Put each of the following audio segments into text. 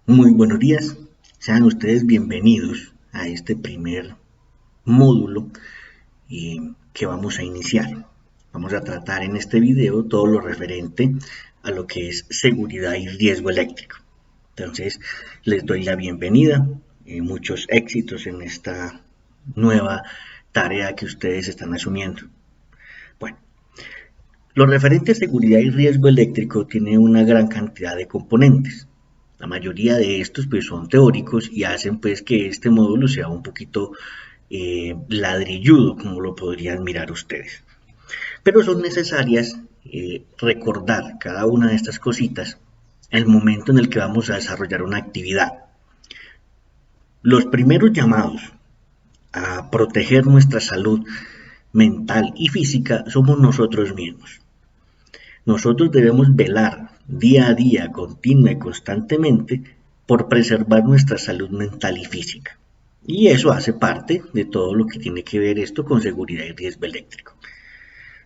Muy buenos días, sean ustedes bienvenidos a este primer módulo que vamos a iniciar. Vamos a tratar en este video todo lo referente a lo que es seguridad y riesgo eléctrico. Entonces, les doy la bienvenida, muchos éxitos en esta nueva tarea que ustedes están asumiendo. Bueno, lo referente a seguridad y riesgo eléctrico tiene una gran cantidad de componentes. La mayoría de estos pues son teóricos y hacen pues que este módulo sea un poquito ladrilludo, como lo podrían mirar ustedes. Pero son necesarias recordar cada una de estas cositas en el momento en el que vamos a desarrollar una actividad. Los primeros llamados a proteger nuestra salud mental y física somos nosotros mismos. Nosotros debemos velar día a día, continua y constantemente, por preservar nuestra salud mental y física. Y eso hace parte de todo lo que tiene que ver esto con seguridad y riesgo eléctrico.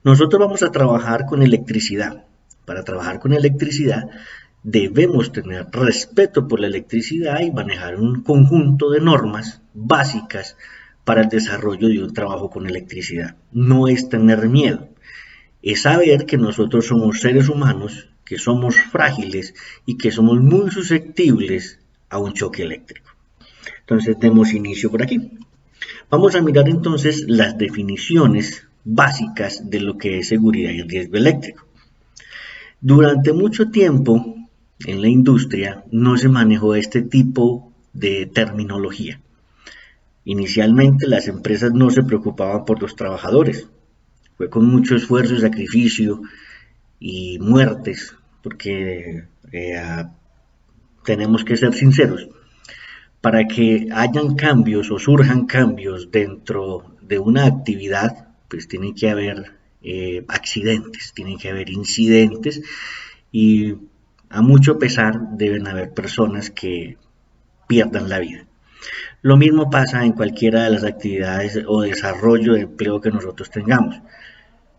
Nosotros vamos a trabajar con electricidad. Para trabajar con electricidad debemos tener respeto por la electricidad y manejar un conjunto de normas básicas para el desarrollo de un trabajo con electricidad. No es tener miedo, es saber que nosotros somos seres humanos, que somos frágiles y que somos muy susceptibles a un choque eléctrico. Entonces demos inicio por aquí. Vamos a mirar entonces las definiciones básicas de lo que es seguridad y riesgo eléctrico. Durante mucho tiempo en la industria no se manejó este tipo de terminología. Inicialmente las empresas no se preocupaban por los trabajadores. Fue con mucho esfuerzo, sacrificio y muertes, porque tenemos que ser sinceros, para que hayan cambios o surjan cambios dentro de una actividad, pues tiene que haber accidentes, tiene que haber incidentes y a mucho pesar deben haber personas que pierdan la vida. Lo mismo pasa en cualquiera de las actividades o desarrollo de empleo que nosotros tengamos.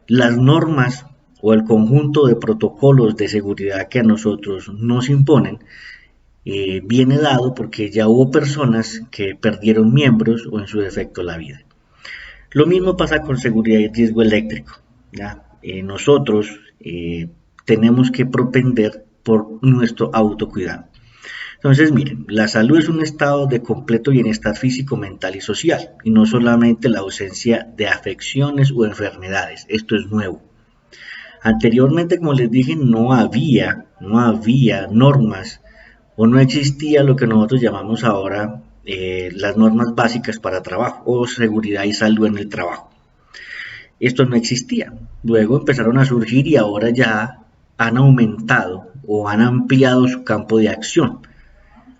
Las normas o el conjunto de protocolos de seguridad que a nosotros nos imponen viene dado porque ya hubo personas que perdieron miembros o en su defecto la vida. Lo mismo pasa con seguridad y riesgo eléctrico. Nosotros tenemos que propender por nuestro autocuidado. Entonces, miren, la salud es un estado de completo bienestar físico, mental y social, y no solamente la ausencia de afecciones o enfermedades. Esto es nuevo. Anteriormente, como les dije, no había normas o no existía lo que nosotros llamamos ahora las normas básicas para trabajo o seguridad y salud en el trabajo. Esto no existía. Luego empezaron a surgir y ahora ya han aumentado o han ampliado su campo de acción.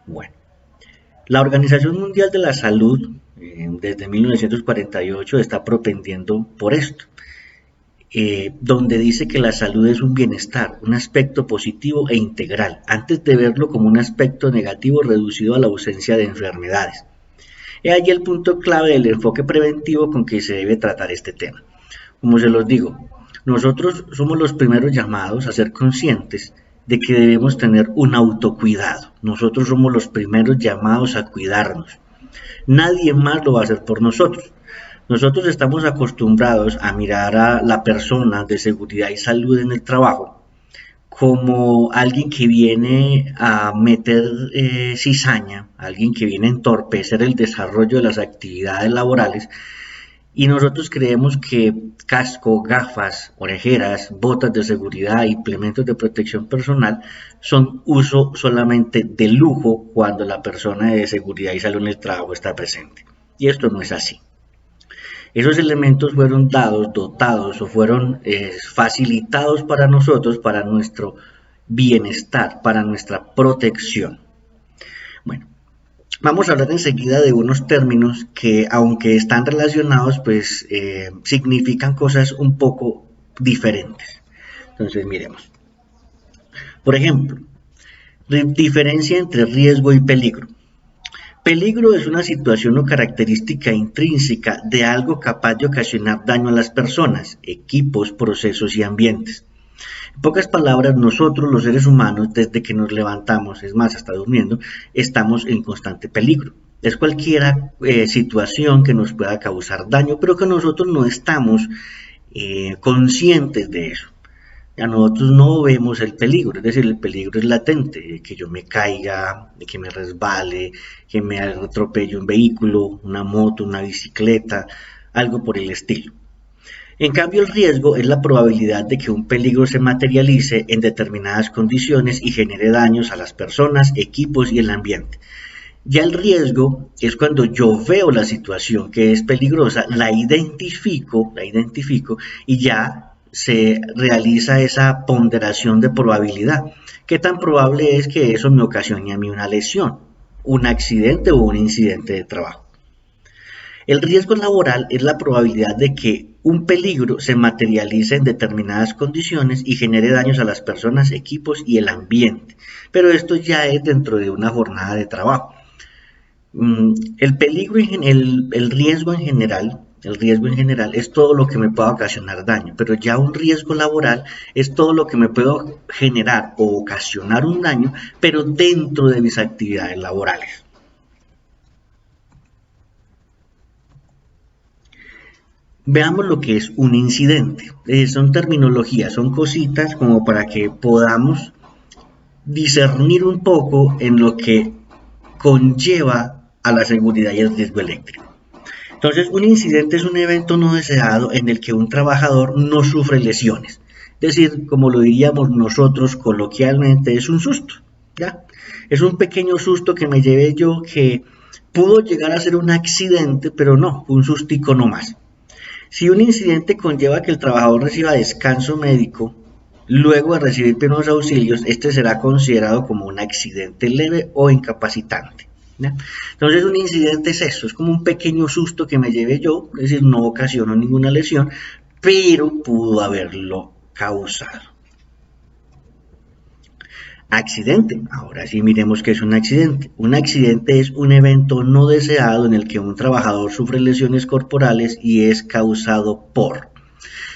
Bueno, la Organización Mundial de la Salud desde 1948 está propendiendo por esto, donde dice que la salud es un bienestar, un aspecto positivo e integral, antes de verlo como un aspecto negativo reducido a la ausencia de enfermedades. He ahí el punto clave del enfoque preventivo con que se debe tratar este tema. Como se los digo, nosotros somos los primeros llamados a ser conscientes de que debemos tener un autocuidado. Nosotros somos los primeros llamados a cuidarnos. Nadie más lo va a hacer por nosotros. Nosotros estamos acostumbrados a mirar a la persona de seguridad y salud en el trabajo como alguien que viene a meter cizaña, alguien que viene a entorpecer el desarrollo de las actividades laborales. Y nosotros creemos que casco, gafas, orejeras, botas de seguridad, implementos de protección personal son uso solamente de lujo cuando la persona de seguridad y salud en el trabajo está presente. Y esto no es así. Esos elementos fueron dotados o fueron facilitados para nosotros, para nuestro bienestar, para nuestra protección. Bueno. Vamos a hablar enseguida de unos términos que, aunque están relacionados, pues significan cosas un poco diferentes. Entonces, miremos. Por ejemplo, diferencia entre riesgo y peligro. Peligro es una situación o característica intrínseca de algo capaz de ocasionar daño a las personas, equipos, procesos y ambientes. En pocas palabras, nosotros los seres humanos, desde que nos levantamos, es más, hasta durmiendo, estamos en constante peligro. Es cualquier situación que nos pueda causar daño, pero que nosotros no estamos conscientes de eso. A nosotros no vemos el peligro, es decir, el peligro es latente, que yo me caiga, que me resbale, que me atropelle un vehículo, una moto, una bicicleta, algo por el estilo. En cambio, el riesgo es la probabilidad de que un peligro se materialice en determinadas condiciones y genere daños a las personas, equipos y el ambiente. Ya el riesgo es cuando yo veo la situación que es peligrosa, la identifico y ya se realiza esa ponderación de probabilidad. ¿Qué tan probable es que eso me ocasione a mí una lesión, un accidente o un incidente de trabajo? El riesgo laboral es la probabilidad de que un peligro se materialice en determinadas condiciones y genere daños a las personas, equipos y el ambiente. Pero esto ya es dentro de una jornada de trabajo. El peligro, el riesgo en general, es todo lo que me pueda ocasionar daño, pero ya un riesgo laboral es todo lo que me puede generar o ocasionar un daño, pero dentro de mis actividades laborales. Veamos lo que es un incidente. Son terminologías, son cositas como para que podamos discernir un poco en lo que conlleva a la seguridad y el riesgo eléctrico. Entonces, un incidente es un evento no deseado en el que un trabajador no sufre lesiones. Es decir, como lo diríamos nosotros coloquialmente, es un susto, ¿ya? Es un pequeño susto que me llevé yo que pudo llegar a ser un accidente, pero no, un sustico no más. Si un incidente conlleva que el trabajador reciba descanso médico, luego de recibir primeros auxilios, este será considerado como un accidente leve o incapacitante. ¿Ya? Entonces un incidente es eso, es como un pequeño susto que me llevé yo, es decir, no ocasionó ninguna lesión, pero pudo haberlo causado. Accidente. Ahora sí miremos qué es un accidente. Un accidente es un evento no deseado en el que un trabajador sufre lesiones corporales y es causado por.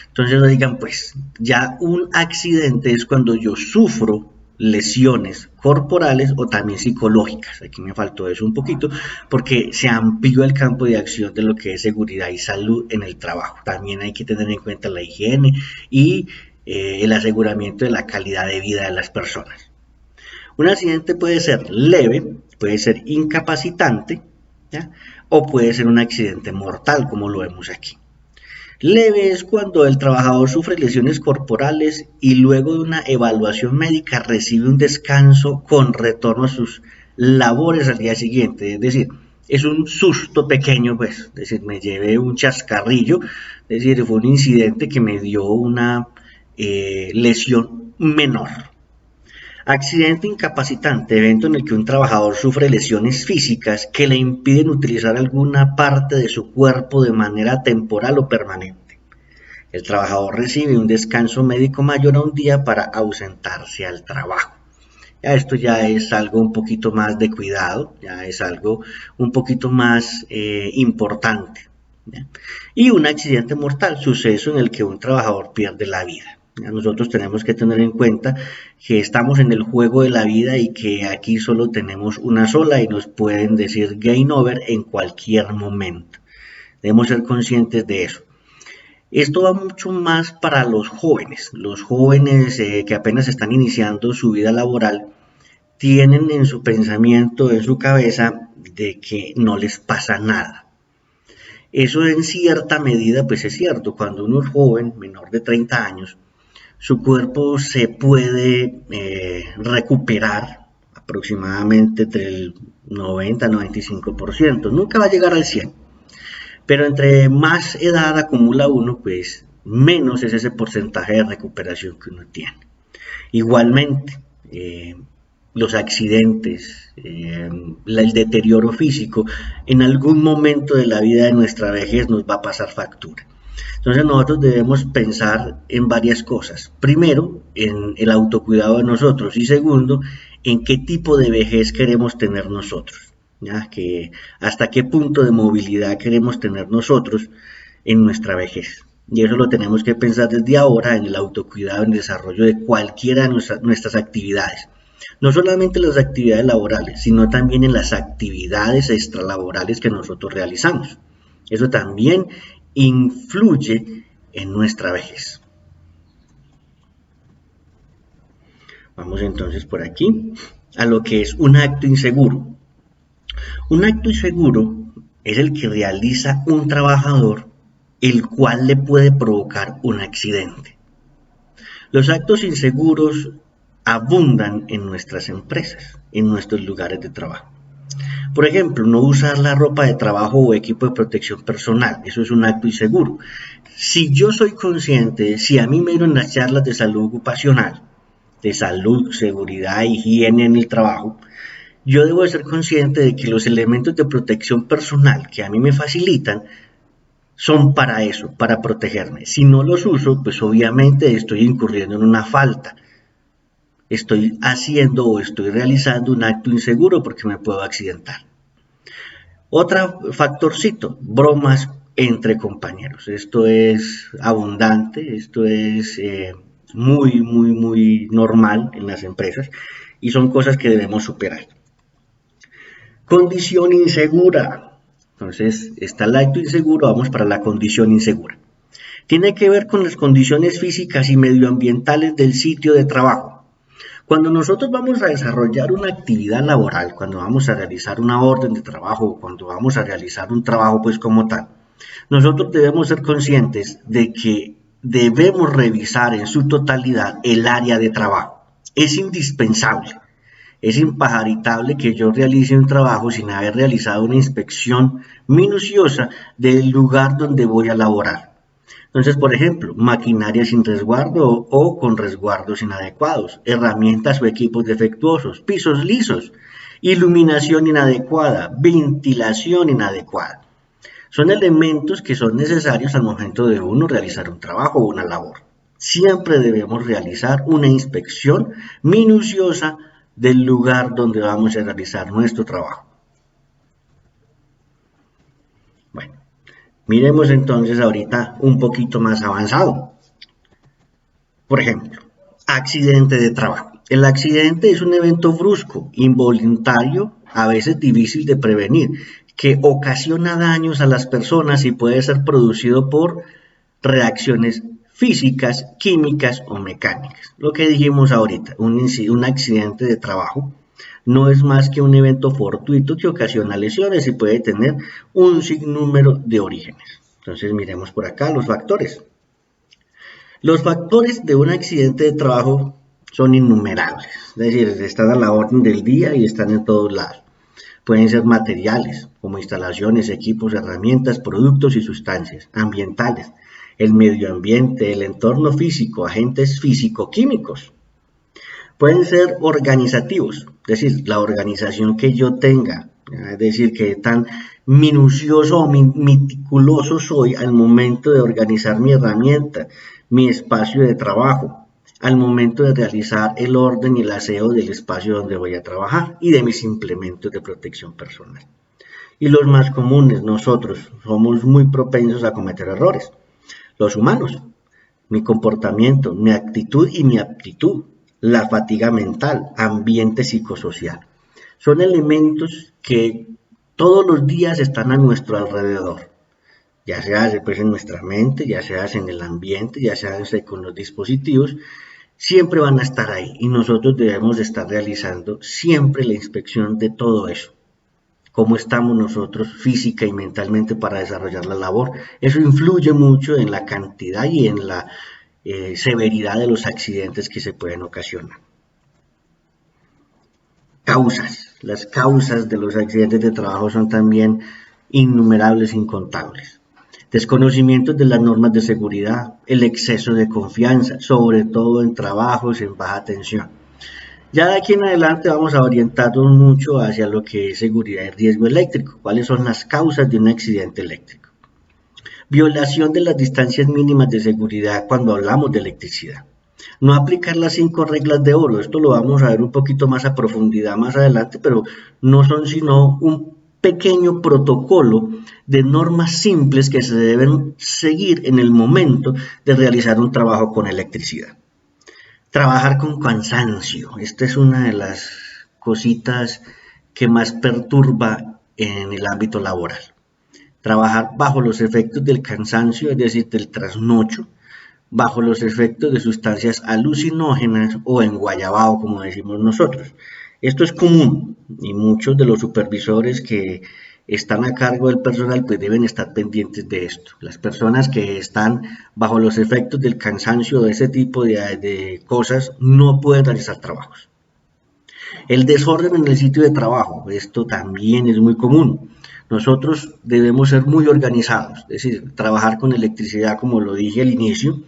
Entonces no digan, pues, ya un accidente es cuando yo sufro lesiones corporales o también psicológicas. Aquí me faltó eso un poquito porque se amplió el campo de acción de lo que es seguridad y salud en el trabajo. También hay que tener en cuenta la higiene y el aseguramiento de la calidad de vida de las personas. Un accidente puede ser leve, puede ser incapacitante, ¿ya? O puede ser un accidente mortal, como lo vemos aquí. Leve es cuando el trabajador sufre lesiones corporales y luego de una evaluación médica recibe un descanso con retorno a sus labores al día siguiente. Es decir, es un susto pequeño, pues, es decir, me llevé un chascarrillo, es decir, fue un incidente que me dio una lesión menor. Accidente incapacitante, evento en el que un trabajador sufre lesiones físicas que le impiden utilizar alguna parte de su cuerpo de manera temporal o permanente. El trabajador recibe un descanso médico mayor a un día para ausentarse al trabajo. Ya esto ya es algo un poquito más de cuidado, ya es algo un poquito más importante. ¿Ya? Y un accidente mortal, suceso en el que un trabajador pierde la vida. Nosotros tenemos que tener en cuenta que estamos en el juego de la vida y que aquí solo tenemos una sola y nos pueden decir game over en cualquier momento. Debemos ser conscientes de eso. Esto va mucho más para los jóvenes que apenas están iniciando su vida laboral, tienen en su pensamiento, en su cabeza, de que no les pasa nada. Eso en cierta medida pues es cierto, cuando uno es joven, menor de 30 años, su cuerpo se puede recuperar aproximadamente entre el 90-95%. Nunca va a llegar al 100%, pero entre más edad acumula uno, pues menos es ese porcentaje de recuperación que uno tiene. Igualmente, los accidentes, el deterioro físico, en algún momento de la vida de nuestra vejez nos va a pasar factura. Entonces nosotros debemos pensar en varias cosas. Primero, en el autocuidado de nosotros y segundo, en qué tipo de vejez queremos tener nosotros. ¿Ya? Hasta qué punto de movilidad queremos tener nosotros en nuestra vejez. Y eso lo tenemos que pensar desde ahora en el autocuidado, en el desarrollo de cualquiera de nuestras actividades. No solamente las actividades laborales, sino también en las actividades extralaborales que nosotros realizamos. Eso también influye en nuestra vejez. Vamos entonces por aquí a lo que es un acto inseguro. Un acto inseguro es el que realiza un trabajador el cual le puede provocar un accidente. Los actos inseguros abundan en nuestras empresas, en nuestros lugares de trabajo. Por ejemplo, no usar la ropa de trabajo o equipo de protección personal, eso es un acto inseguro. Si yo soy consciente, si a mí me dieron las charlas de salud ocupacional, de salud, seguridad, higiene en el trabajo, yo debo de ser consciente de que los elementos de protección personal que a mí me facilitan son para eso, para protegerme. Si no los uso, pues obviamente estoy incurriendo en una falta. Estoy haciendo o estoy realizando un acto inseguro porque me puedo accidentar. Otro factorcito, bromas entre compañeros. Esto es abundante, esto es muy normal en las empresas y son cosas que debemos superar. Condición insegura. Entonces, está el acto inseguro, vamos para la condición insegura. Tiene que ver con las condiciones físicas y medioambientales del sitio de trabajo. Cuando nosotros vamos a desarrollar una actividad laboral, cuando vamos a realizar una orden de trabajo, cuando vamos a realizar un trabajo pues como tal, nosotros debemos ser conscientes de que debemos revisar en su totalidad el área de trabajo. Es indispensable. Es impajaritable que yo realice un trabajo sin haber realizado una inspección minuciosa del lugar donde voy a laborar. Entonces, por ejemplo, maquinaria sin resguardo o con resguardos inadecuados, herramientas o equipos defectuosos, pisos lisos, iluminación inadecuada, ventilación inadecuada. Son elementos que son necesarios al momento de uno realizar un trabajo o una labor. Siempre debemos realizar una inspección minuciosa del lugar donde vamos a realizar nuestro trabajo. Bueno, miremos entonces ahorita un poquito más avanzado. Por ejemplo, accidente de trabajo. El accidente es un evento brusco, involuntario, a veces difícil de prevenir, que ocasiona daños a las personas y puede ser producido por reacciones físicas, químicas o mecánicas. Lo que dijimos ahorita, un accidente de trabajo no es más que un evento fortuito que ocasiona lesiones y puede tener un sinnúmero de orígenes. Entonces miremos por acá los factores. Los factores de un accidente de trabajo son innumerables, es decir, están a la orden del día y están en todos lados. Pueden ser materiales, como instalaciones, equipos, herramientas, productos y sustancias, ambientales, el medio ambiente, el entorno físico, agentes físico-químicos. Pueden ser organizativos, es decir, la organización que yo tenga, es decir, que tan minucioso o meticuloso soy al momento de organizar mi herramienta, mi espacio de trabajo, al momento de realizar el orden y el aseo del espacio donde voy a trabajar y de mis implementos de protección personal. Y los más comunes, nosotros somos muy propensos a cometer errores. Los humanos, mi comportamiento, mi actitud y mi aptitud, la fatiga mental, ambiente psicosocial. Son elementos que todos los días están a nuestro alrededor, ya sea pues, en nuestra mente, ya sea en el ambiente, ya sea con los dispositivos, siempre van a estar ahí y nosotros debemos estar realizando siempre la inspección de todo eso. Cómo estamos nosotros física y mentalmente para desarrollar la labor. Eso influye mucho en la cantidad y en la severidad de los accidentes que se pueden ocasionar. Causas. Las causas de los accidentes de trabajo son también innumerables e incontables. Desconocimiento de las normas de seguridad, el exceso de confianza, sobre todo en trabajos en baja tensión. Ya de aquí en adelante vamos a orientarnos mucho hacia lo que es seguridad y riesgo eléctrico. ¿Cuáles son las causas de un accidente eléctrico? Violación de las distancias mínimas de seguridad cuando hablamos de electricidad. No aplicar las 5 reglas de oro. Esto lo vamos a ver un poquito más a profundidad más adelante, pero no son sino un pequeño protocolo de normas simples que se deben seguir en el momento de realizar un trabajo con electricidad. Trabajar con cansancio. Esta es una de las cositas que más perturba en el ámbito laboral. Trabajar bajo los efectos del cansancio, es decir, del trasnocho, bajo los efectos de sustancias alucinógenas o enguayabao, como decimos nosotros. Esto es común y muchos de los supervisores que están a cargo del personal pues deben estar pendientes de esto. Las personas que están bajo los efectos del cansancio de ese tipo de cosas no pueden realizar trabajos. El desorden en el sitio de trabajo, esto también es muy común. Nosotros debemos ser muy organizados, es decir, trabajar con electricidad, como lo dije al inicio,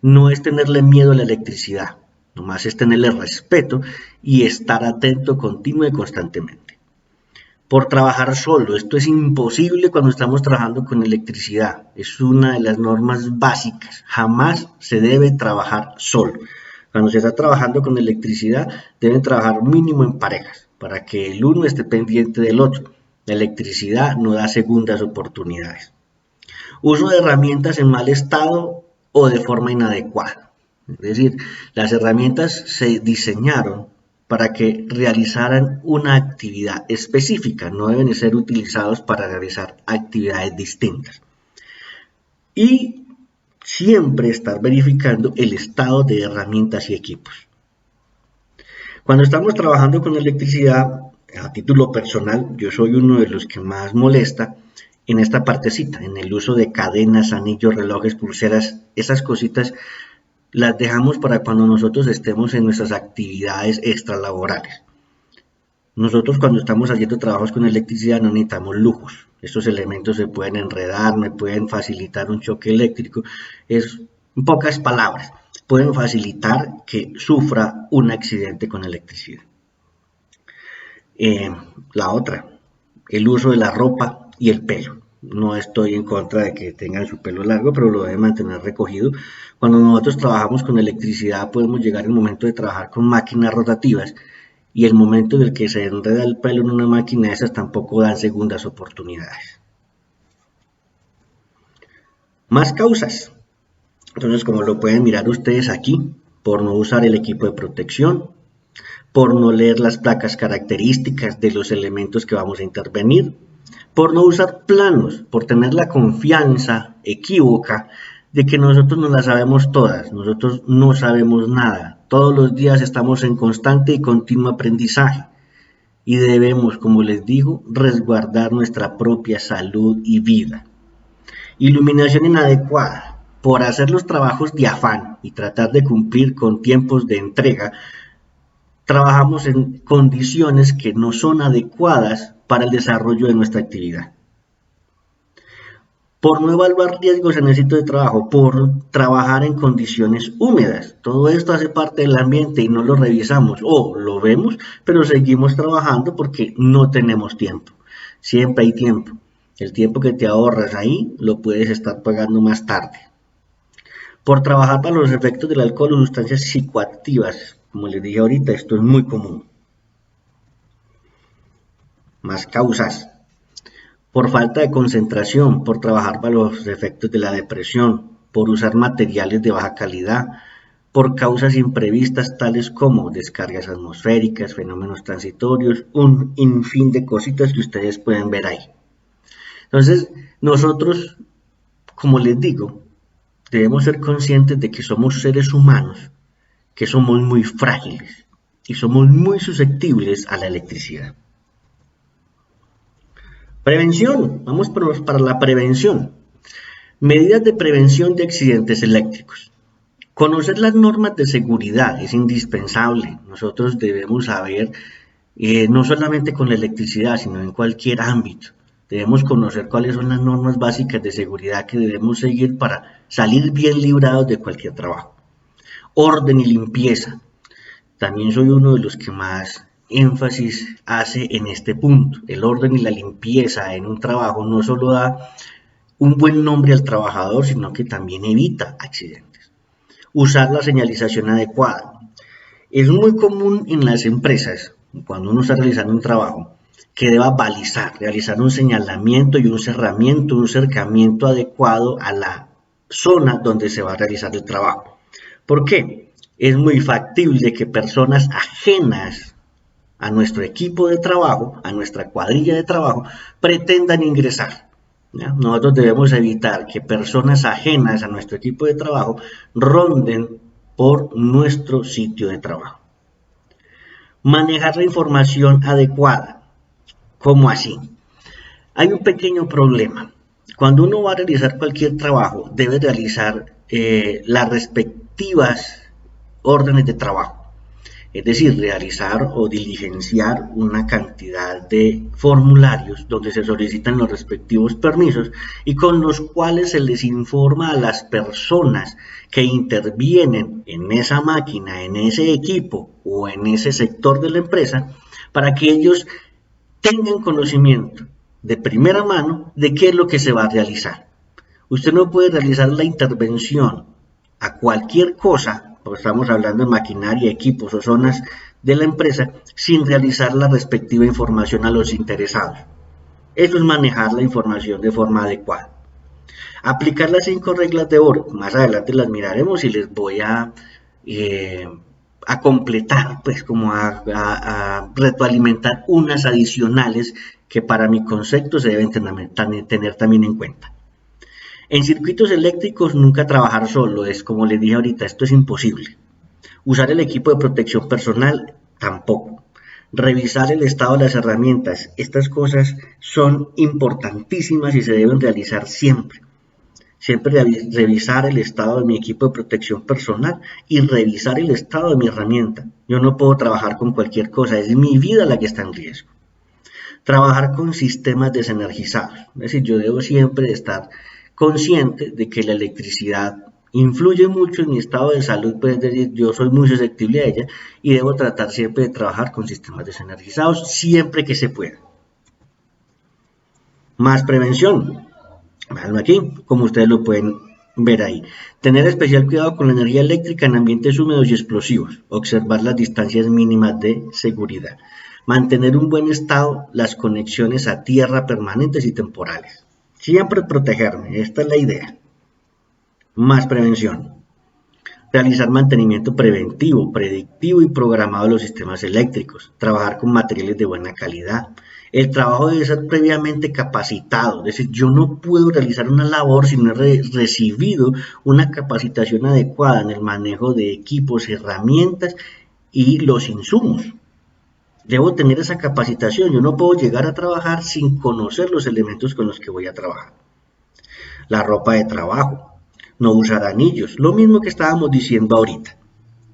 no es tenerle miedo a la electricidad, nomás es tenerle respeto y estar atento continuo y constantemente. Por trabajar solo, esto es imposible cuando estamos trabajando con electricidad, es una de las normas básicas, jamás se debe trabajar solo. Cuando se está trabajando con electricidad, deben trabajar mínimo en parejas, para que el uno esté pendiente del otro. La electricidad no da segundas oportunidades. Uso de herramientas en mal estado o de forma inadecuada. Es decir, las herramientas se diseñaron para que realizaran una actividad específica, no deben ser utilizados para realizar actividades distintas. Y siempre estar verificando el estado de herramientas y equipos. Cuando estamos trabajando con electricidad, a título personal, yo soy uno de los que más molesta en esta partecita, en el uso de cadenas, anillos, relojes, pulseras, esas cositas las dejamos para cuando nosotros estemos en nuestras actividades extralaborales. Nosotros cuando estamos haciendo trabajos con electricidad no necesitamos lujos. Estos elementos se pueden enredar, me pueden facilitar un choque eléctrico. Es, en pocas palabras, pueden facilitar que sufra un accidente con electricidad. La otra, el uso de la ropa y el pelo. No estoy en contra de que tengan su pelo largo, pero lo deben mantener recogido. Cuando nosotros trabajamos con electricidad podemos llegar al momento de trabajar con máquinas rotativas y el momento en el que se enreda el pelo en una máquina, esas tampoco dan segundas oportunidades. Más causas. Entonces, como lo pueden mirar ustedes aquí, por no usar el equipo de protección, por no leer las placas características de los elementos que vamos a intervenir, por no usar planos, por tener la confianza equívoca de que nosotros no las sabemos todas, nosotros no sabemos nada. Todos los días estamos en constante y continuo aprendizaje y debemos, como les digo, resguardar nuestra propia salud y vida. Iluminación inadecuada. Por hacer los trabajos de afán y tratar de cumplir con tiempos de entrega, trabajamos en condiciones que no son adecuadas para el desarrollo de nuestra actividad. Por no evaluar riesgos en el sitio de trabajo, por trabajar en condiciones húmedas. Todo esto hace parte del ambiente y no lo revisamos o lo vemos, pero seguimos trabajando porque no tenemos tiempo. Siempre hay tiempo. El tiempo que te ahorras ahí lo puedes estar pagando más tarde. Por trabajar para los efectos del alcohol o sustancias psicoactivas. Como les dije ahorita, esto es muy común. Más causas. Por falta de concentración, por trabajar para los efectos de la depresión, por usar materiales de baja calidad, por causas imprevistas tales como descargas atmosféricas, fenómenos transitorios, un sinfín de cositas que ustedes pueden ver ahí. Entonces, nosotros, como les digo, debemos ser conscientes de que somos seres humanos, que somos muy frágiles y somos muy susceptibles a la electricidad. Prevención, vamos para la prevención. Medidas de prevención de accidentes eléctricos. Conocer las normas de seguridad es indispensable. Nosotros debemos saber, no solamente con la electricidad, sino en cualquier ámbito. Debemos conocer cuáles son las normas básicas de seguridad que debemos seguir para salir bien librados de cualquier trabajo. Orden y limpieza. También soy uno de los que más énfasis hace en este punto. El orden y la limpieza en un trabajo no solo da un buen nombre al trabajador, sino que también evita accidentes. Usar la señalización adecuada. Es muy común en las empresas, cuando uno está realizando un trabajo, que deba balizar, realizar un señalamiento y un cerramiento, un cercamiento adecuado a la zona donde se va a realizar el trabajo. ¿Por qué? Es muy factible que personas ajenas a nuestro equipo de trabajo, a nuestra cuadrilla de trabajo, pretendan ingresar. ¿Ya? Nosotros debemos evitar que personas ajenas a nuestro equipo de trabajo ronden por nuestro sitio de trabajo. Manejar la información adecuada. ¿Cómo así? Hay un pequeño problema. Cuando uno va a realizar cualquier trabajo, debe realizar las respectivas órdenes de trabajo. Es decir, realizar o diligenciar una cantidad de formularios donde se solicitan los respectivos permisos y con los cuales se les informa a las personas que intervienen en esa máquina, en ese equipo o en ese sector de la empresa para que ellos tengan conocimiento de primera mano de qué es lo que se va a realizar. Usted no puede realizar la intervención a cualquier cosa, porque estamos hablando de maquinaria, equipos o zonas de la empresa, sin realizar la respectiva información a los interesados. Eso es manejar la información de forma adecuada. Aplicar las 5 reglas de oro, más adelante las miraremos y les voy a completar, pues como a retroalimentar unas adicionales que para mi concepto se deben tener también en cuenta. En circuitos eléctricos nunca trabajar solo, es como les dije ahorita, esto es imposible. Usar el equipo de protección personal tampoco. Revisar el estado de las herramientas, estas cosas son importantísimas y se deben realizar siempre. Siempre revisar el estado de mi equipo de protección personal y revisar el estado de mi herramienta. Yo no puedo trabajar con cualquier cosa, es mi vida la que está en riesgo. Trabajar con sistemas desenergizados, es decir, yo debo siempre estar consciente de que la electricidad influye mucho en mi estado de salud, pues es decir, yo soy muy susceptible a ella y debo tratar siempre de trabajar con sistemas desenergizados siempre que se pueda. Más prevención, véanlo aquí, como ustedes lo pueden ver ahí. Tener especial cuidado con la energía eléctrica en ambientes húmedos y explosivos. Observar las distancias mínimas de seguridad. Mantener un buen estado las conexiones a tierra permanentes y temporales. Siempre protegerme, esta es la idea. Más prevención. Realizar mantenimiento preventivo, predictivo y programado de los sistemas eléctricos. Trabajar con materiales de buena calidad. El trabajo debe ser previamente capacitado, es decir, yo no puedo realizar una labor si no he recibido una capacitación adecuada en el manejo de equipos, herramientas y los insumos. Debo tener esa capacitación, yo no puedo llegar a trabajar sin conocer los elementos con los que voy a trabajar. La ropa de trabajo, no usar anillos, lo mismo que estábamos diciendo ahorita.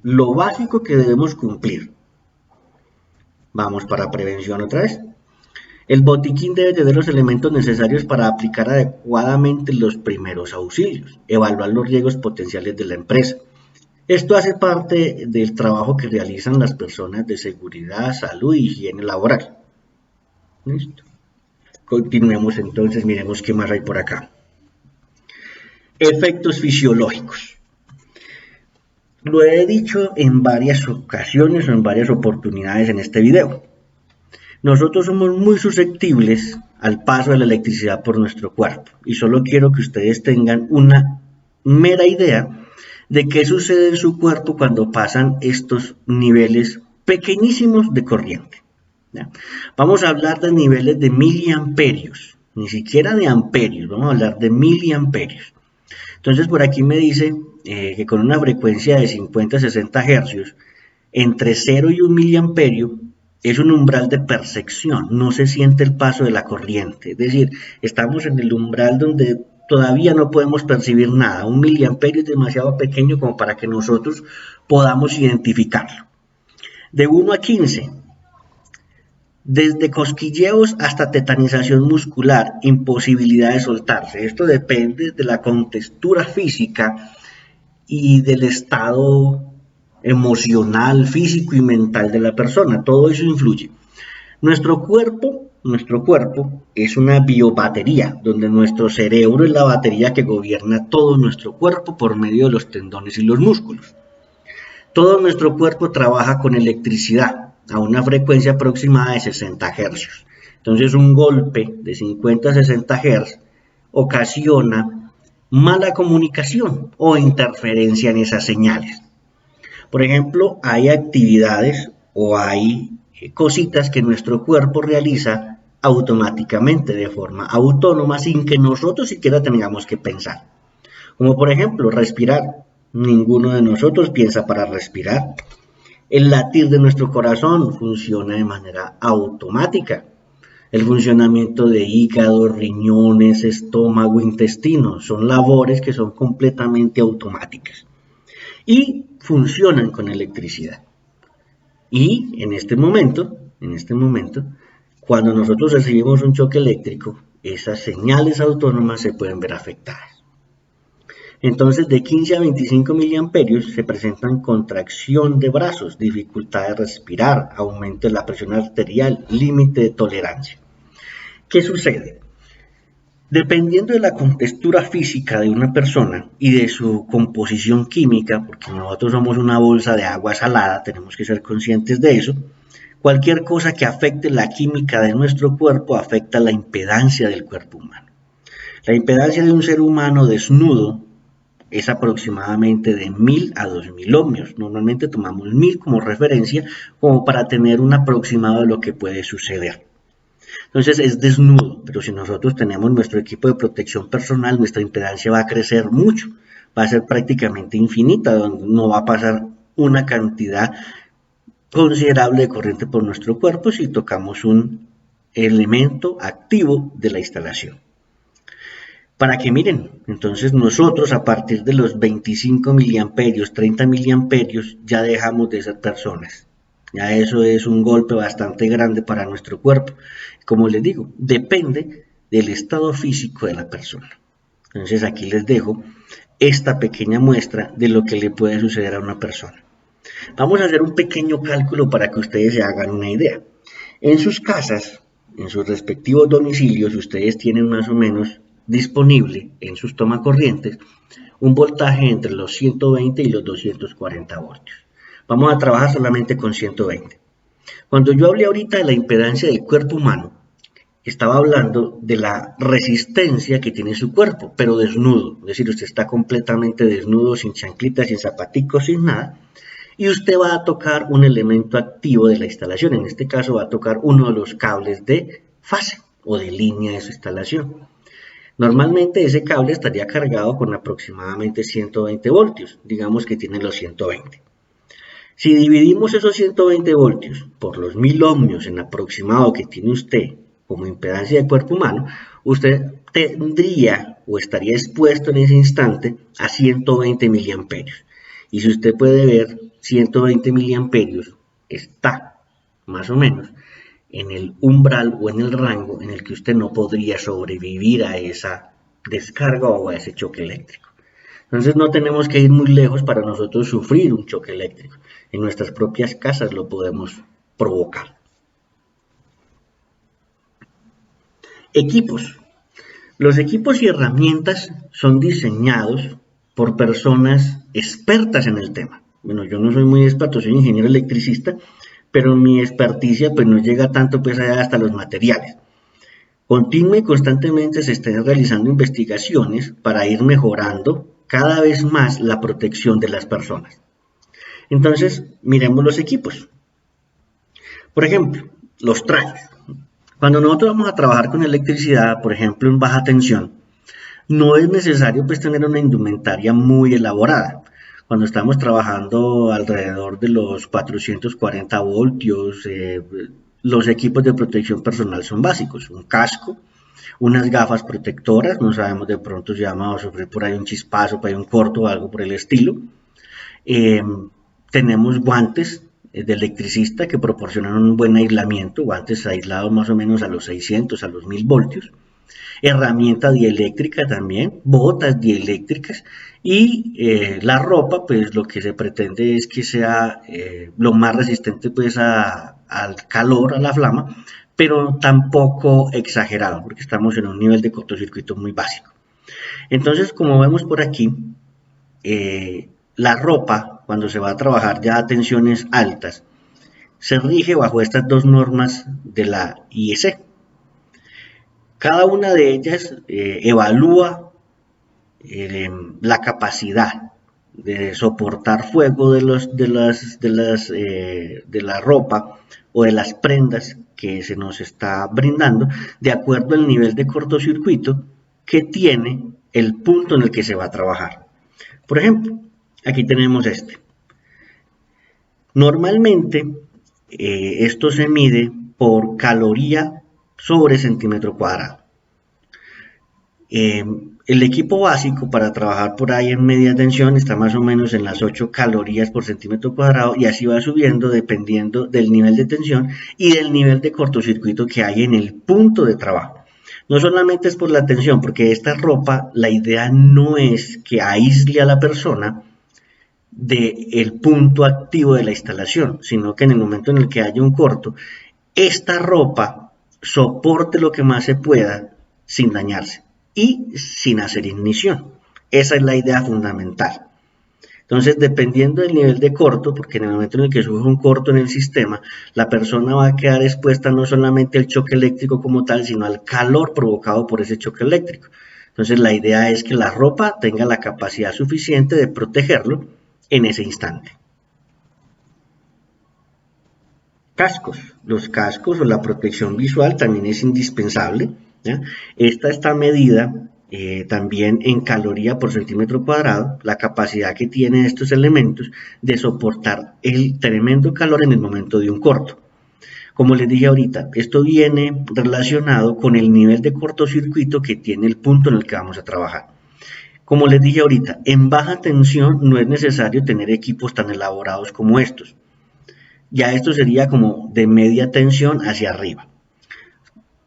Lo básico que debemos cumplir. Vamos para prevención otra vez. El botiquín debe tener los elementos necesarios para aplicar adecuadamente los primeros auxilios, evaluar los riesgos potenciales de la empresa. Esto hace parte del trabajo que realizan las personas de seguridad, salud y higiene laboral. ¿Listo? Continuemos entonces, miremos qué más hay por acá. Efectos fisiológicos. Lo he dicho en varias ocasiones o en varias oportunidades en este video. Nosotros somos muy susceptibles al paso de la electricidad por nuestro cuerpo y solo quiero que ustedes tengan una mera idea de qué sucede en su cuerpo cuando pasan estos niveles pequeñísimos de corriente. ¿Ya? Vamos a hablar de niveles de miliamperios, ni siquiera de amperios, vamos a hablar de miliamperios. Entonces por aquí me dice que con una frecuencia de 50 a 60 Hz, entre 0 y 1 miliamperio, es un umbral de percepción, no se siente el paso de la corriente, es decir, estamos en el umbral donde todavía no podemos percibir nada, 1 miliamperio es demasiado pequeño como para que nosotros podamos identificarlo. De 1 a 15, desde cosquilleos hasta tetanización muscular, imposibilidad de soltarse, esto depende de la contextura física y del estado emocional, físico y mental de la persona, todo eso influye. Nuestro cuerpo es una biobatería, donde nuestro cerebro es la batería que gobierna todo nuestro cuerpo por medio de los tendones y los músculos. Todo nuestro cuerpo trabaja con electricidad a una frecuencia aproximada de 60 Hz. Entonces un golpe de 50 a 60 Hz ocasiona mala comunicación o interferencia en esas señales. Por ejemplo, hay actividades o hay cositas que nuestro cuerpo realiza automáticamente, de forma autónoma, sin que nosotros siquiera tengamos que pensar. Como por ejemplo, respirar. Ninguno de nosotros piensa para respirar. El latir de nuestro corazón funciona de manera automática. El funcionamiento de hígado, riñones, estómago, intestino son labores que son completamente automáticas y funcionan con electricidad. Y en este momento, cuando nosotros recibimos un choque eléctrico, esas señales autónomas se pueden ver afectadas. Entonces, de 15 a 25 miliamperios se presentan contracción de brazos, dificultad de respirar, aumento de la presión arterial, límite de tolerancia. ¿Qué sucede? Dependiendo de la contextura física de una persona y de su composición química, porque nosotros somos una bolsa de agua salada, tenemos que ser conscientes de eso, cualquier cosa que afecte la química de nuestro cuerpo afecta la impedancia del cuerpo humano. La impedancia de un ser humano desnudo es aproximadamente de 1000 a 2000 ohmios. Normalmente tomamos 1000 como referencia como para tener un aproximado de lo que puede suceder. Entonces es desnudo, pero si nosotros tenemos nuestro equipo de protección personal, nuestra impedancia va a crecer mucho, va a ser prácticamente infinita, donde no va a pasar una cantidad considerable de corriente por nuestro cuerpo si tocamos un elemento activo de la instalación. Para que miren, entonces nosotros a partir de los 25 miliamperios, 30 miliamperios, ya dejamos de ser personas. Ya eso es un golpe bastante grande para nuestro cuerpo. Como les digo, depende del estado físico de la persona. Entonces aquí les dejo esta pequeña muestra de lo que le puede suceder a una persona. Vamos a hacer un pequeño cálculo para que ustedes se hagan una idea. En sus casas, en sus respectivos domicilios, ustedes tienen más o menos disponible en sus tomacorrientes un voltaje entre los 120 y los 240 voltios. Vamos a trabajar solamente con 120. Cuando yo hablé ahorita de la impedancia del cuerpo humano, estaba hablando de la resistencia que tiene su cuerpo, pero desnudo. Es decir, usted está completamente desnudo, sin chanclitas, sin zapaticos, sin nada. Y usted va a tocar un elemento activo de la instalación. En este caso va a tocar uno de los cables de fase o de línea de su instalación. Normalmente ese cable estaría cargado con aproximadamente 120 voltios. Digamos que tiene los 120. Si dividimos esos 120 voltios por los 1000 ohmios en aproximado que tiene usted como impedancia de cuerpo humano, usted tendría o estaría expuesto en ese instante a 120 miliamperios. Y si usted puede ver, 120 miliamperios está más o menos en el umbral o en el rango en el que usted no podría sobrevivir a esa descarga o a ese choque eléctrico. Entonces no tenemos que ir muy lejos para nosotros sufrir un choque eléctrico. En nuestras propias casas lo podemos provocar. Equipos. Los equipos y herramientas son diseñados por personas expertas en el tema. Bueno, yo no soy muy experto, soy ingeniero electricista, pero mi experticia pues no llega tanto pues allá hasta los materiales. Continua y constantemente se están realizando investigaciones para ir mejorando cada vez más la protección de las personas. Entonces, miremos los equipos. Por ejemplo, los trajes. Cuando nosotros vamos a trabajar con electricidad, por ejemplo, en baja tensión, no es necesario pues tener una indumentaria muy elaborada. Cuando estamos trabajando alrededor de los 440 voltios, los equipos de protección personal son básicos. Un casco, unas gafas protectoras, no sabemos de pronto si vamos a sufrir por ahí un chispazo, por ahí un corto o algo por el estilo. Tenemos guantes de electricista que proporcionan un buen aislamiento, guantes aislados más o menos a los 600, a los 1000 voltios. Herramienta dieléctrica también, botas dieléctricas y la ropa, pues lo que se pretende es que sea lo más resistente pues al calor, a la flama, pero tampoco exagerado, porque estamos en un nivel de cortocircuito muy básico. Entonces, como vemos por aquí, la ropa, cuando se va a trabajar ya a tensiones altas, se rige bajo estas dos normas de la IEC. Cada una de ellas evalúa la capacidad de soportar fuego de la ropa o de las prendas que se nos está brindando de acuerdo al nivel de cortocircuito que tiene el punto en el que se va a trabajar. Por ejemplo, aquí tenemos este. Normalmente esto se mide por caloría sobre centímetro cuadrado. El equipo básico para trabajar por ahí en media tensión está más o menos en las 8 calorías por centímetro cuadrado y así va subiendo dependiendo del nivel de tensión y del nivel de cortocircuito que hay en el punto de trabajo. No solamente es por la tensión, porque esta ropa, la idea no es que aísle a la persona del punto activo de la instalación, sino que en el momento en el que haya un corto, esta ropa soporte lo que más se pueda sin dañarse y sin hacer ignición. Esa es la idea fundamental. Entonces, dependiendo del nivel de corto, porque en el momento en el que surge un corto en el sistema, la persona va a quedar expuesta no solamente al choque eléctrico como tal, sino al calor provocado por ese choque eléctrico. Entonces, la idea es que la ropa tenga la capacidad suficiente de protegerlo en ese instante. Cascos. Los cascos o la protección visual también es indispensable, ¿ya? Esta está medida también en caloría por centímetro cuadrado, la capacidad que tienen estos elementos de soportar el tremendo calor en el momento de un corto. Como les dije ahorita, esto viene relacionado con el nivel de cortocircuito que tiene el punto en el que vamos a trabajar. Como les dije ahorita, en baja tensión no es necesario tener equipos tan elaborados como estos. Ya esto sería como de media tensión hacia arriba.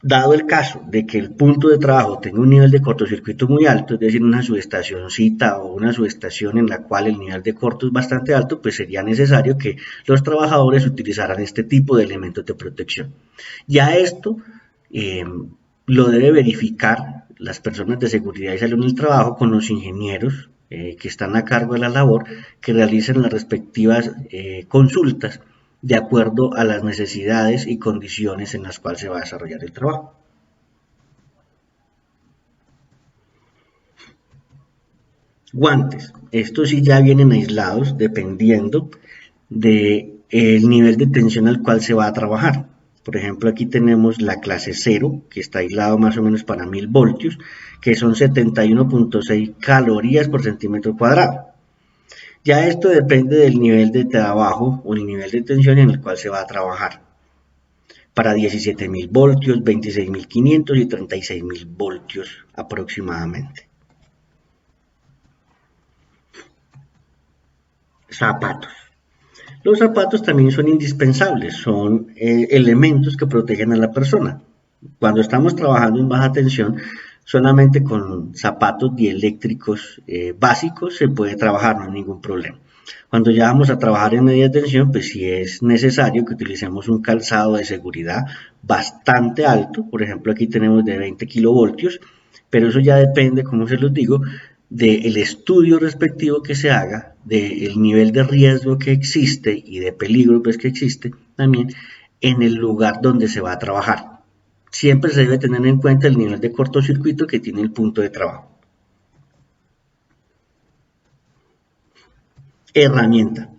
Dado el caso de que el punto de trabajo tenga un nivel de cortocircuito muy alto, es decir, una subestacioncita o una subestación en la cual el nivel de corto es bastante alto, pues sería necesario que los trabajadores utilizaran este tipo de elementos de protección. Ya esto lo debe verificar las personas de seguridad y salud en el trabajo con los ingenieros que están a cargo de la labor, que realicen las respectivas consultas de acuerdo a las necesidades y condiciones en las cuales se va a desarrollar el trabajo. Guantes. Estos sí ya vienen aislados dependiendo del nivel de tensión al cual se va a trabajar. Por ejemplo, aquí tenemos la clase 0, que está aislado más o menos para 1000 voltios, que son 71.6 calorías por centímetro cuadrado. Ya esto depende del nivel de trabajo o el nivel de tensión en el cual se va a trabajar. Para 17.000 voltios, 26.500 y 36.000 voltios aproximadamente. Zapatos. Los zapatos también son indispensables, son elementos que protegen a la persona. Cuando estamos trabajando en baja tensión, solamente con zapatos dieléctricos básicos se puede trabajar, no hay ningún problema. Cuando ya vamos a trabajar en media tensión, pues sí es necesario que utilicemos un calzado de seguridad bastante alto. Por ejemplo, aquí tenemos de 20 kilovoltios, pero eso ya depende, como se los digo, del estudio respectivo que se haga, del nivel de riesgo que existe y de peligro pues, que existe también en el lugar donde se va a trabajar. Siempre se debe tener en cuenta el nivel de cortocircuito que tiene el punto de trabajo. Herramienta.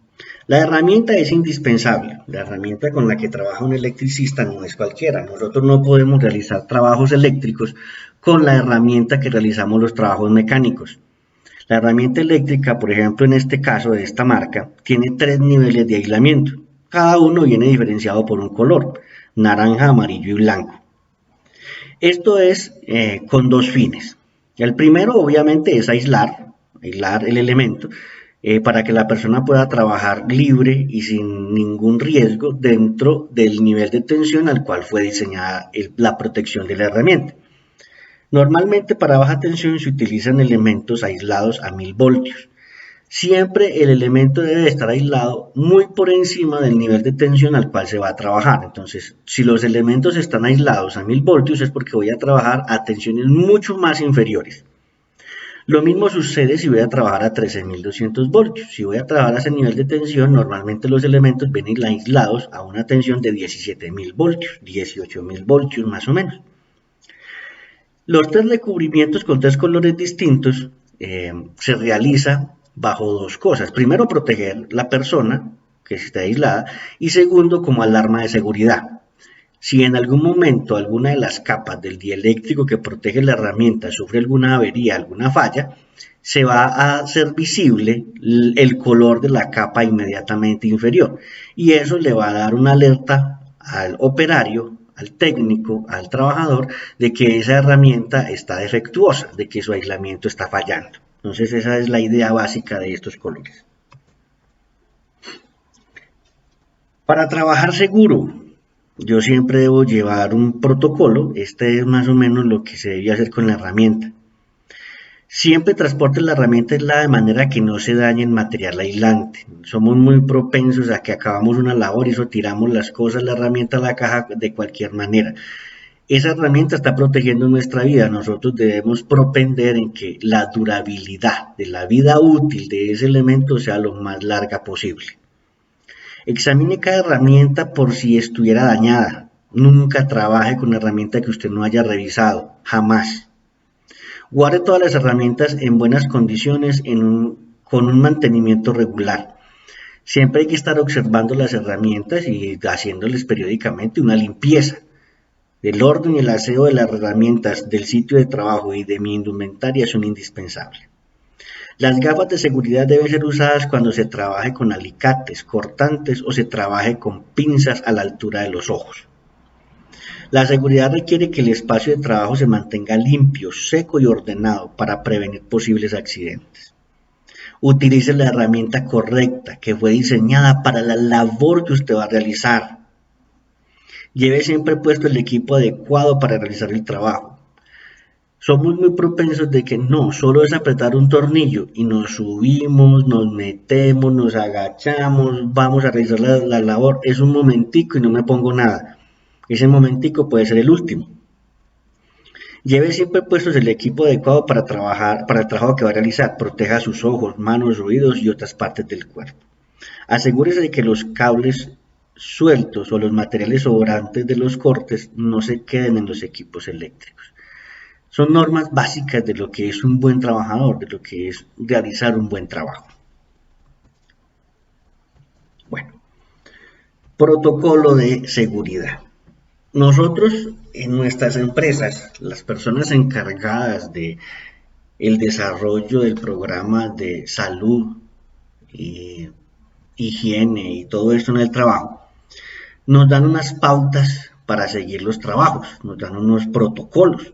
La herramienta es indispensable. La herramienta con la que trabaja un electricista no es cualquiera. Nosotros no podemos realizar trabajos eléctricos con la herramienta que realizamos los trabajos mecánicos. La herramienta eléctrica, por ejemplo, en este caso de esta marca, tiene 3 niveles de aislamiento. Cada uno viene diferenciado por un color, naranja, amarillo y blanco. Esto es con dos fines. El primero, obviamente, es aislar el elemento para que la persona pueda trabajar libre y sin ningún riesgo dentro del nivel de tensión al cual fue diseñada la protección de la herramienta. Normalmente para baja tensión se utilizan elementos aislados a 1000 voltios. Siempre el elemento debe estar aislado muy por encima del nivel de tensión al cual se va a trabajar. Entonces, si los elementos están aislados a 1000 voltios es porque voy a trabajar a tensiones mucho más inferiores. Lo mismo sucede si voy a trabajar a 13.200 voltios. Si voy a trabajar a ese nivel de tensión, normalmente los elementos vienen aislados a una tensión de 17.000 voltios, 18.000 voltios más o menos. Los test de cubrimientos con tres colores distintos se realiza bajo dos cosas. Primero, proteger la persona que esté aislada y segundo, como alarma de seguridad. Si en algún momento alguna de las capas del dieléctrico que protege la herramienta sufre alguna avería, alguna falla, se va a hacer visible el color de la capa inmediatamente inferior y eso le va a dar una alerta al operario, al técnico, al trabajador de que esa herramienta está defectuosa, de que su aislamiento está fallando. Entonces esa es la idea básica de estos colores. Para trabajar seguro, yo siempre debo llevar un protocolo. Este es más o menos lo que se debe hacer con la herramienta. Siempre transporte la herramienta aislada de manera que no se dañe el material aislante. Somos muy propensos a que acabamos una labor y eso tiramos las cosas, la herramienta a la caja de cualquier manera. Esa herramienta está protegiendo nuestra vida. Nosotros debemos propender en que la durabilidad de la vida útil de ese elemento sea lo más larga posible. Examine cada herramienta por si estuviera dañada. Nunca trabaje con una herramienta que usted no haya revisado, jamás. Guarde todas las herramientas en buenas condiciones con un mantenimiento regular. Siempre hay que estar observando las herramientas y haciéndoles periódicamente una limpieza. El orden y el aseo de las herramientas del sitio de trabajo y de mi indumentaria son indispensables. Las gafas de seguridad deben ser usadas cuando se trabaje con alicates, cortantes o se trabaje con pinzas a la altura de los ojos. La seguridad requiere que el espacio de trabajo se mantenga limpio, seco y ordenado para prevenir posibles accidentes. Utilice la herramienta correcta que fue diseñada para la labor que usted va a realizar. Lleve siempre puesto el equipo adecuado para realizar el trabajo. Somos muy propensos de que no, solo es apretar un tornillo y nos subimos, nos metemos, nos agachamos, vamos a realizar la labor. Es un momentico y no me pongo nada. Ese momentico puede ser el último. Lleve siempre puestos el equipo adecuado para el trabajo que va a realizar. Proteja sus ojos, manos, oídos y otras partes del cuerpo. Asegúrese de que los cables sueltos o los materiales sobrantes de los cortes no se queden en los equipos eléctricos. Son normas básicas de lo que es un buen trabajador, de lo que es realizar un buen trabajo. Bueno, protocolo de seguridad. Nosotros en nuestras empresas, las personas encargadas de el desarrollo del programa de salud y higiene y todo esto en el trabajo, nos dan unas pautas para seguir los trabajos, nos dan unos protocolos.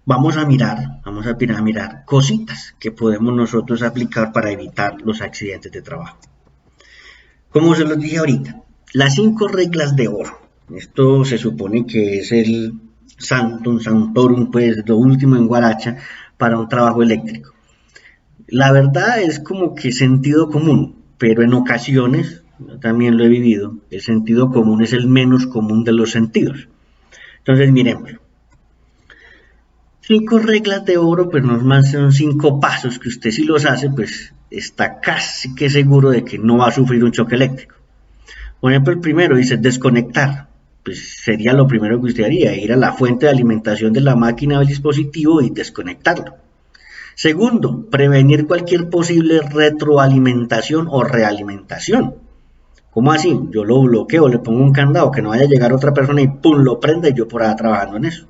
Vamos a mirar cositas que podemos nosotros aplicar para evitar los accidentes de trabajo. Como se los dije ahorita, las 5 reglas de oro. Esto se supone que es el santum sanctorum, pues lo último en guaracha para un trabajo eléctrico. La verdad es como que sentido común, pero en ocasiones, yo también lo he vivido, el sentido común es el menos común de los sentidos. Entonces miremoslo. 5 reglas de oro, pues más son 5 pasos que usted si los hace, pues está casi que seguro de que no va a sufrir un choque eléctrico. Por ejemplo, el primero dice desconectar. Pues sería lo primero que usted haría, ir a la fuente de alimentación de la máquina o el dispositivo y desconectarlo. Segundo, prevenir cualquier posible retroalimentación o realimentación. ¿Cómo así? Yo lo bloqueo, le pongo un candado, que no vaya a llegar otra persona y ¡pum! Lo prende y yo por ahí trabajando en eso.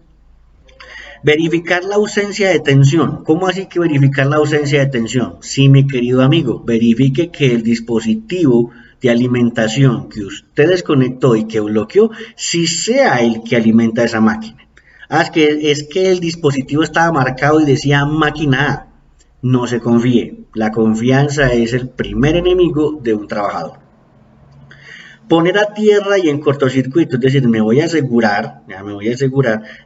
Verificar la ausencia de tensión. ¿Cómo así que verificar la ausencia de tensión? Sí, mi querido amigo, verifique que el dispositivo de alimentación que usted desconectó y que bloqueó, sí sea el que alimenta esa máquina. Es que el dispositivo estaba marcado y decía máquina A. No se confíe. La confianza es el primer enemigo de un trabajador. Poner a tierra y en cortocircuito, es decir, me voy a asegurar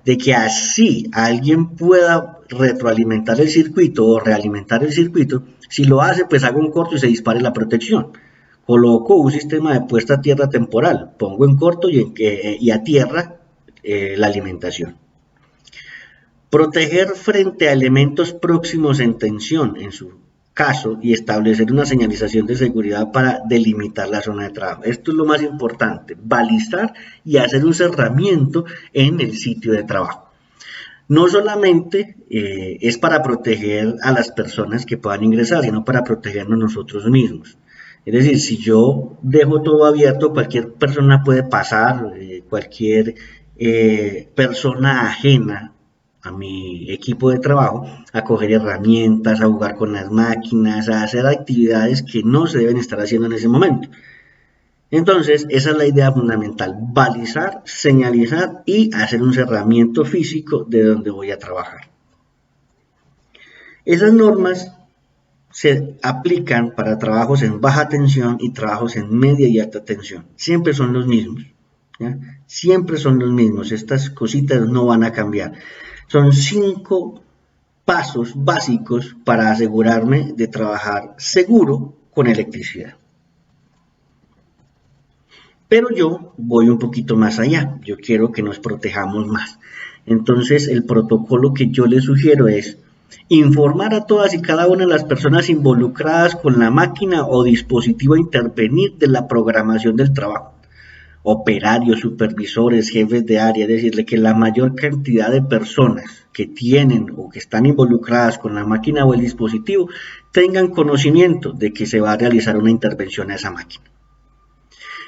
de que así alguien pueda retroalimentar el circuito o realimentar el circuito. Si lo hace, pues hago un corto y se dispare la protección. Coloco un sistema de puesta a tierra temporal, pongo en corto y a tierra la alimentación. Proteger frente a elementos próximos en tensión, en su caso, y establecer una señalización de seguridad para delimitar la zona de trabajo. Esto es lo más importante, balizar y hacer un cerramiento en el sitio de trabajo. No solamente es para proteger a las personas que puedan ingresar, sino para protegernos nosotros mismos. Es decir, si yo dejo todo abierto, cualquier persona puede pasar, cualquier persona ajena a mi equipo de trabajo, a coger herramientas, a jugar con las máquinas, a hacer actividades que no se deben estar haciendo en ese momento. Entonces, esa es la idea fundamental, balizar, señalizar y hacer un cerramiento físico de donde voy a trabajar. Esas normas se aplican para trabajos en baja tensión y trabajos en media y alta tensión. Siempre son los mismos. ¿Ya? Siempre son los mismos. Estas cositas no van a cambiar. Son 5 pasos básicos para asegurarme de trabajar seguro con electricidad. Pero yo voy un poquito más allá, yo quiero que nos protejamos más. Entonces, el protocolo que yo les sugiero es informar a todas y cada una de las personas involucradas con la máquina o dispositivo a intervenir de la programación del trabajo. Operarios, supervisores, jefes de área, decirle que la mayor cantidad de personas que tienen o que están involucradas con la máquina o el dispositivo tengan conocimiento de que se va a realizar una intervención a esa máquina.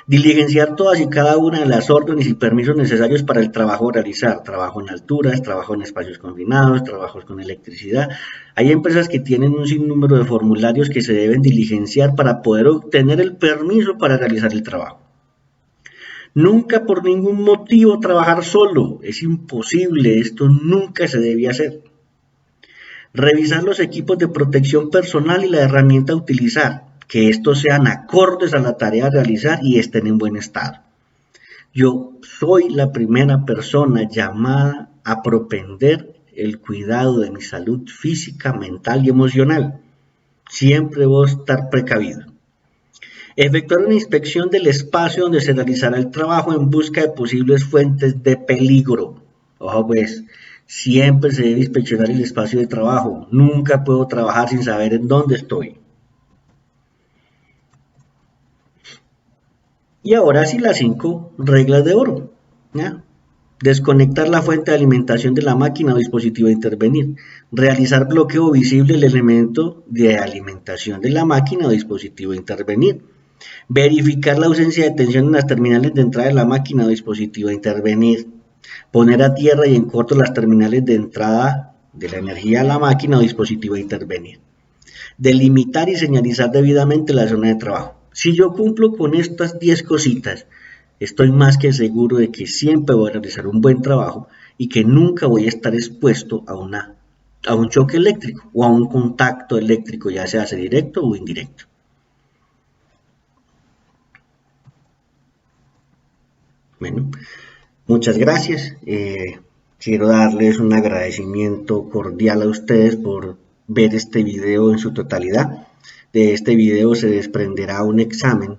Diligenciar todas y cada una de las órdenes y permisos necesarios para el trabajo a realizar, trabajo en alturas, trabajo en espacios confinados, trabajos con electricidad. Hay empresas que tienen un sinnúmero de formularios que se deben diligenciar para poder obtener el permiso para realizar el trabajo. Nunca por ningún motivo trabajar solo, es imposible, esto nunca se debe hacer. Revisar los equipos de protección personal y la herramienta a utilizar, que estos sean acordes a la tarea a realizar y estén en buen estado. Yo soy la primera persona llamada a propender el cuidado de mi salud física, mental y emocional. Siempre voy a estar precavido. Efectuar una inspección del espacio donde se realizará el trabajo en busca de posibles fuentes de peligro. Ojo pues, siempre se debe inspeccionar el espacio de trabajo. Nunca puedo trabajar sin saber en dónde estoy. Y ahora sí las 5 reglas de oro. ¿Ya? Desconectar la fuente de alimentación de la máquina o dispositivo a intervenir. Realizar bloqueo visible del elemento de alimentación de la máquina o dispositivo a intervenir. Verificar la ausencia de tensión en las terminales de entrada de la máquina o dispositivo a intervenir. Poner a tierra y en corto las terminales de entrada de la energía a la máquina o dispositivo a intervenir. Delimitar y señalizar debidamente la zona de trabajo. Si yo cumplo con estas 10 cositas, estoy más que seguro de que siempre voy a realizar un buen trabajo y que nunca voy a estar expuesto a un choque eléctrico o a un contacto eléctrico, ya sea directo o indirecto. Bueno, muchas gracias. Quiero darles un agradecimiento cordial a ustedes por ver este video en su totalidad. De este video se desprenderá un examen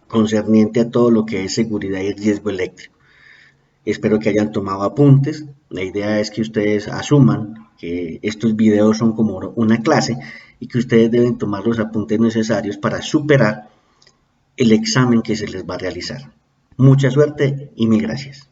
concerniente a todo lo que es seguridad y riesgo eléctrico. Espero que hayan tomado apuntes. La idea es que ustedes asuman que estos videos son como una clase y que ustedes deben tomar los apuntes necesarios para superar el examen que se les va a realizar. Mucha suerte y mil gracias.